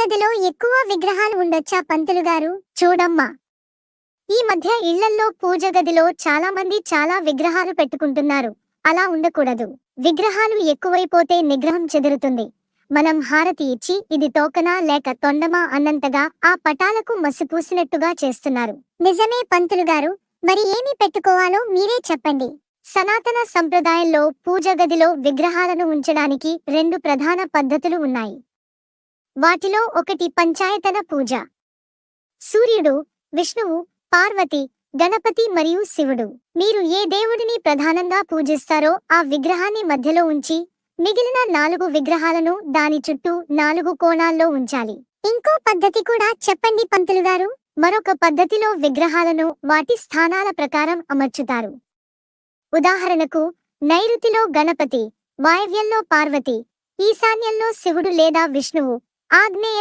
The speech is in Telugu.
గదిలో ఎక్కువ విగ్రహాలు ఉండొచ్చా పంతులు గారు? చూడమ్మా, ఈ మధ్య ఇళ్లల్లో పూజ గదిలో చాలా మంది చాలా విగ్రహాలు పెట్టుకుంటున్నారు. అలా ఉండకూడదు. విగ్రహాలు ఎక్కువైపోతే నిగ్రహం చెదురుతుంది. మనం హారతి ఇచ్చి ఇది తోకనా లేక తొండమా అన్నంతగా ఆ పటాలకు మసి పూసినట్టుగా చేస్తున్నారు. నిజమే పంతులు గారు, మరి ఏమి పెట్టుకోవాలో మీరే చెప్పండి. సనాతన సంప్రదాయంలో పూజ గదిలో విగ్రహాలను ఉంచడానికి 2 ప్రధాన పద్ధతులు ఉన్నాయి. వాటిలో ఒకటి పంచాయతన పూజ. సూర్యుడు, విష్ణువు, పార్వతి, గణపతి మరియు శివుడు. మీరు ఏ దేవుడిని ప్రధానంగా పూజిస్తారో ఆ విగ్రహాన్ని మధ్యలో ఉంచి మిగిలిన 4 విగ్రహాలను దాని చుట్టూ 4 కోణాల్లో ఉంచాలి. ఇంకో పద్ధతి కూడా చెప్పండి పంతులు గారు. మరొక పద్ధతిలో విగ్రహాలను వాటి స్థానాల ప్రకారం అమర్చుతారు. ఉదాహరణకు, నైరుతిలో గణపతి, వాయవ్యంలో పార్వతి, ఈశాన్యంలో శివుడు లేదా విష్ణువు, ఆగ్నేయ